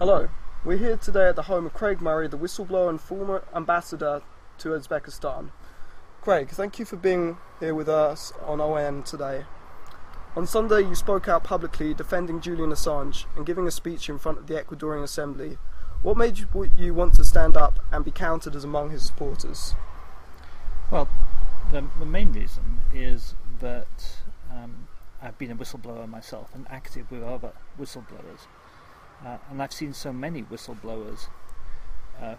Hello, we're here today at the home of Craig Murray, the whistleblower and former ambassador to Uzbekistan. Craig, thank you for being here with us on OM today. On Sunday you spoke out publicly defending Julian Assange and giving a speech in front of the Ecuadorian Assembly. What made you want to stand up and be counted as among his supporters? Well, the main reason is that I've been a whistleblower myself and active with other whistleblowers. And I've seen so many whistleblowers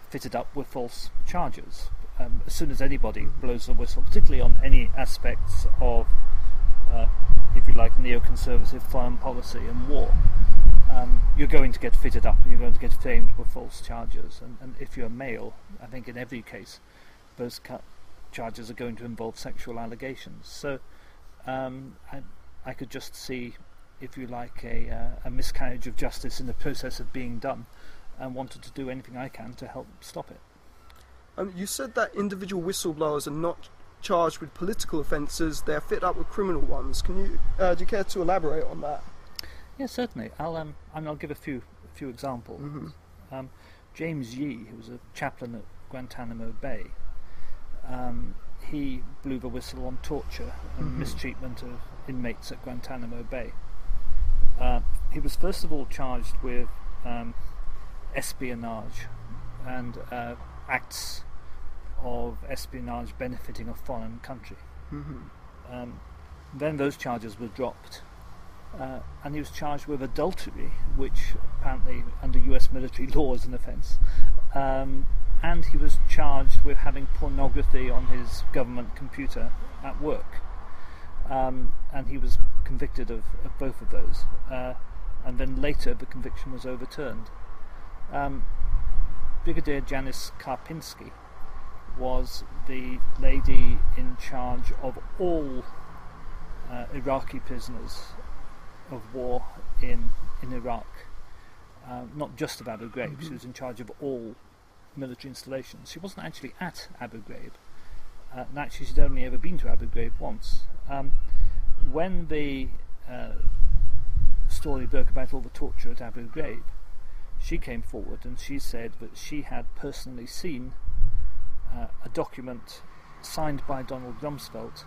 fitted up with false charges. As soon as anybody blows a whistle, particularly on any aspects of, if you like, neoconservative foreign policy and war, you're going to get fitted up and you're going to get framed with false charges. And if you're male, I think in every case, those charges are going to involve sexual allegations. So I could just see, if you like, a miscarriage of justice in the process of being done, and wanted to do anything I can to help stop it. You said that individual whistleblowers are not charged with political offences; they are fit up with criminal ones. Can you do you care to elaborate on that? Yes, certainly. I'll give a few examples. Mm-hmm. James Yee, who was a chaplain at Guantanamo Bay, he blew the whistle on torture and mistreatment of inmates at Guantanamo Bay. He was first of all charged with espionage and acts of espionage benefiting a foreign country. Then those charges were dropped, and he was charged with adultery, which apparently under US military law is an offence. And he was charged with having pornography on his government computer at work. And he was convicted of both of those. And then later the conviction was overturned. Brigadier Janice Karpinski was the lady in charge of all Iraqi prisoners of war in Iraq. Not just of Abu Ghraib, she was in charge of all military installations. She wasn't actually at Abu Ghraib. And actually she'd only ever been to Abu Ghraib once. When the story broke about all the torture at Abu Ghraib, she came forward and she said that she had personally seen a document signed by Donald Rumsfeld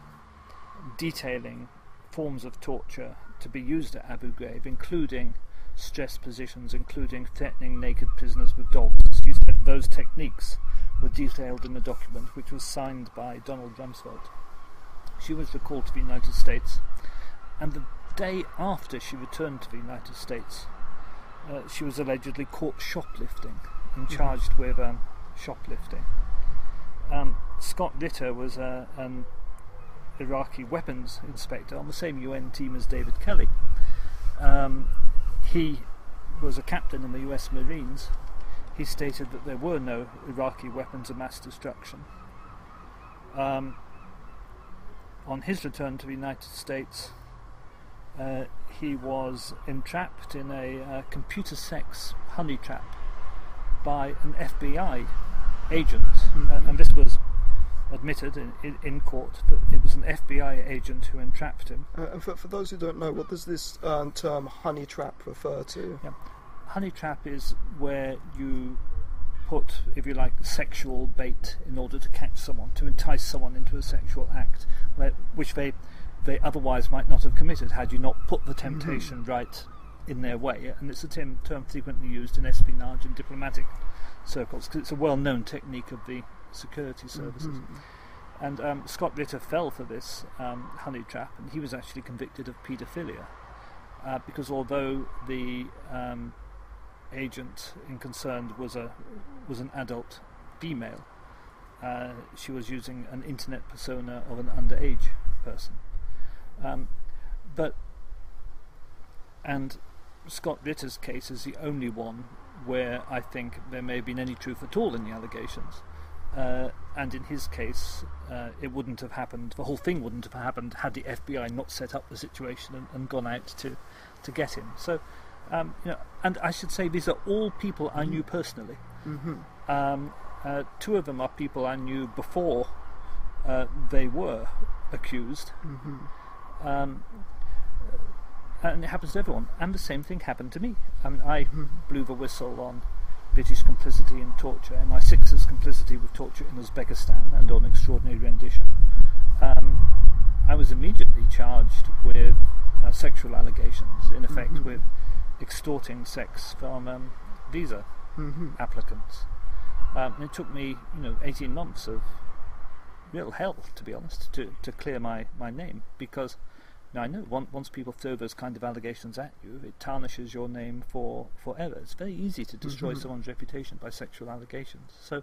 detailing forms of torture to be used at Abu Ghraib, including stress positions, including threatening naked prisoners with dogs. She said those techniques were detailed in the document, which was signed by Donald Rumsfeld. She was recalled to the United States, and the day after she returned to the United States, she was allegedly caught shoplifting and charged with shoplifting. Scott Ritter was an Iraqi weapons inspector on the same UN team as David Kelly. He was a captain in the US Marines. He stated that there were no Iraqi weapons of mass destruction. On his return to the United States, he was entrapped in a computer sex honey trap by an FBI agent, and this was admitted in court that it was an FBI agent who entrapped him. And for those who don't know, what does this term honey trap refer to? Yeah. Honey trap is where you put, if you like, sexual bait in order to catch someone, to entice someone into a sexual act, which they otherwise might not have committed had you not put the temptation right in their way. And it's a term frequently used in espionage and diplomatic circles, because it's a well-known technique of the security services. And Scott Ritter fell for this honey trap, and he was actually convicted of paedophilia, because although the agent in concern was an adult female, she was using an internet persona of an underage person. And Scott Ritter's case is the only one where I think there may have been any truth at all in the allegations. And in his case, it wouldn't have happened, the whole thing wouldn't have happened had the FBI not set up the situation and gone out to get him. So, and I should say these are all people I knew personally. Two of them are people I knew before they were accused. and it happens to everyone. And the same thing happened to me. I mean, I blew the whistle on British complicity in torture, MI6's complicity with torture in Uzbekistan, and on extraordinary rendition. I was immediately charged with sexual allegations, in effect with extorting sex from visa applicants. And it took me, 18 months of real hell, to be honest, to clear my name, because now I know once people throw those kind of allegations at you, it tarnishes your name forever. It's very easy to destroy someone's reputation by sexual allegations. So,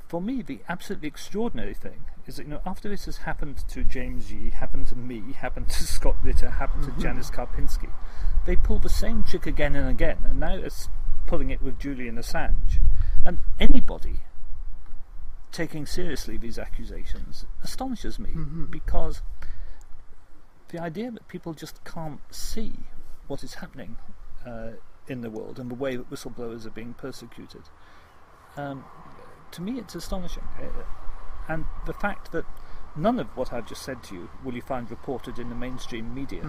for me, the absolutely extraordinary thing is that, after this has happened to James Yee, happened to me, happened to Scott Ritter, happened to Janice Karpinski, they pull the same trick again and again, and now it's pulling it with Julian Assange. And anybody taking seriously these accusations astonishes me, because the idea that people just can't see what is happening in the world and the way that whistleblowers are being persecuted, to me it's astonishing. And the fact that none of what I've just said to you will you find reported in the mainstream media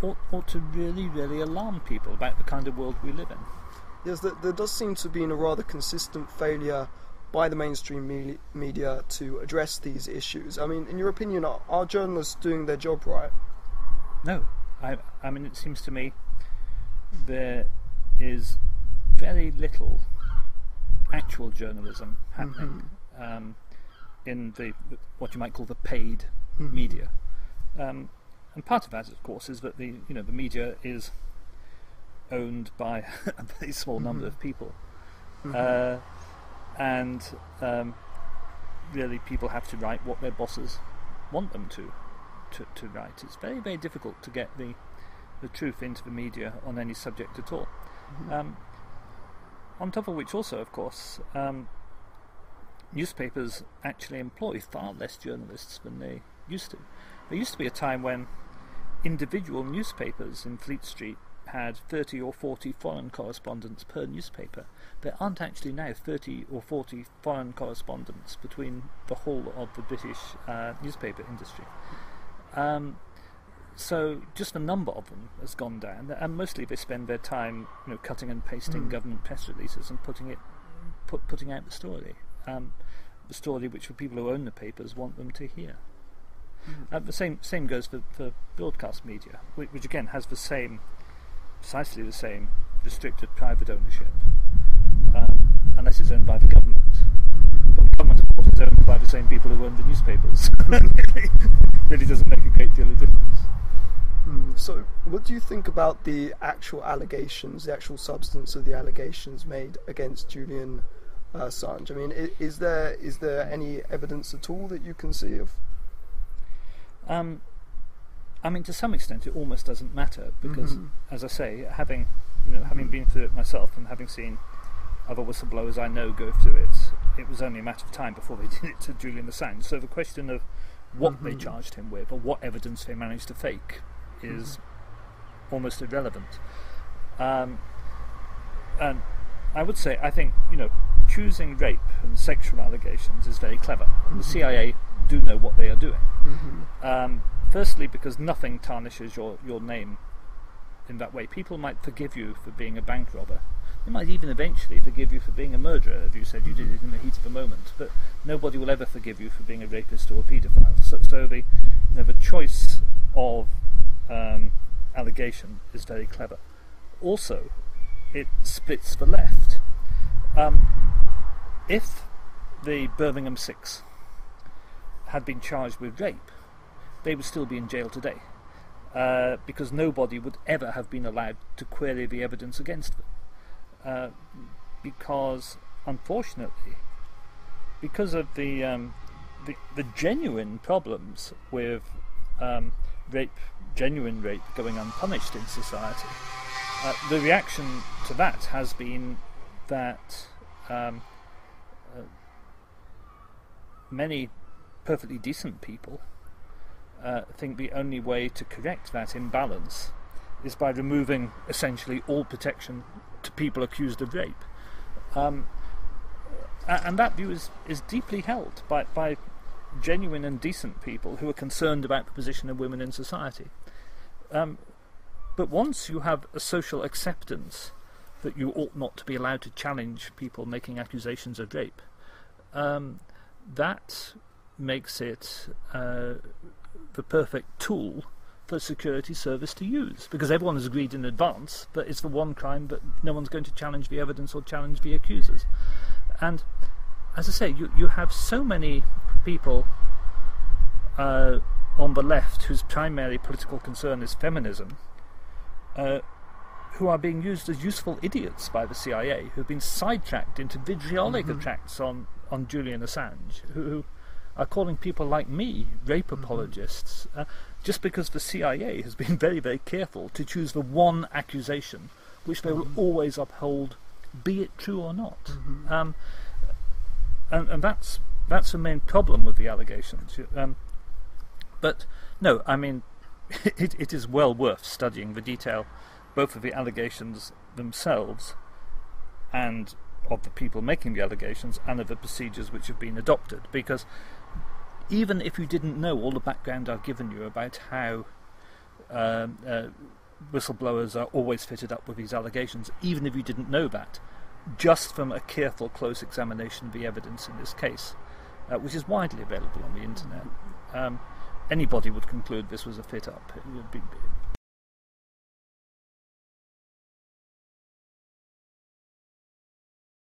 ought to really, really alarm people about the kind of world we live in. Yes, there does seem to be a rather consistent failure by the mainstream media to address these issues. I mean, in your opinion, are journalists doing their job right? No. I mean, it seems to me there is very little actual journalism happening in the what you might call the paid media. And part of that, of course, is that the media is owned by a very small number of people, and really people have to write what their bosses want them to write. It's very, very difficult to get the truth into the media on any subject at all. On top of which, also, of course, newspapers actually employ far less journalists than they used to. There used to be a time when individual newspapers in Fleet Street had 30 or 40 foreign correspondents per newspaper. There aren't actually now 30 or 40 foreign correspondents between the whole of the British newspaper industry. So just the number of them has gone down, and mostly they spend their time, cutting and pasting government press releases and putting out the story which the people who own the papers want them to hear. The same goes for broadcast media, which again has precisely the same restricted private ownership, unless it's owned by the government. But the government, of course, is owned by the same people who own the newspapers. It really doesn't make a great deal of difference. So, what do you think about the actual allegations, the actual substance of the allegations made against Julian Assange? I mean, is there any evidence at all that you can see of? I mean, to some extent, it almost doesn't matter because, as I say, having been through it myself and having seen other whistleblowers I know go through it, it was only a matter of time before they did it to Julian Assange. So the question of what they charged him with or what evidence they managed to fake is almost irrelevant. And I would say, I think, choosing rape and sexual allegations is very clever. And the CIA do know what they are doing. Firstly, because nothing tarnishes your name in that way. People might forgive you for being a bank robber. They might even eventually forgive you for being a murderer if you said you did it in the heat of the moment. But nobody will ever forgive you for being a rapist or a paedophile. So the choice of allegation is very clever. Also, it splits the left. If the Birmingham Six had been charged with rape, they would still be in jail today, because nobody would ever have been allowed to query the evidence against them. Because, unfortunately, because of the genuine problems with genuine rape going unpunished in society, the reaction to that has been that many perfectly decent people think the only way to correct that imbalance is by removing essentially all protection to people accused of rape. And that view is deeply held by genuine and decent people who are concerned about the position of women in society. But once you have a social acceptance that you ought not to be allowed to challenge people making accusations of rape, that makes it the perfect tool for a security service to use, because everyone has agreed in advance that it's the one crime that no one's going to challenge the evidence or challenge the accusers. And as I say, you have so many people on the left whose primary political concern is feminism, who are being used as useful idiots by the CIA, who have been sidetracked into vitriolic attacks on Julian Assange, who are calling people like me rape apologists, just because the CIA has been very, very careful to choose the one accusation which they will always uphold, be it true or not. And that's the main problem with the allegations. But no, I mean, it is well worth studying the detail, both of the allegations themselves and of the people making the allegations and of the procedures which have been adopted, because even if you didn't know all the background I've given you about how whistleblowers are always fitted up with these allegations, even if you didn't know that, just from a careful, close examination of the evidence in this case, which is widely available on the internet, anybody would conclude this was a fit-up.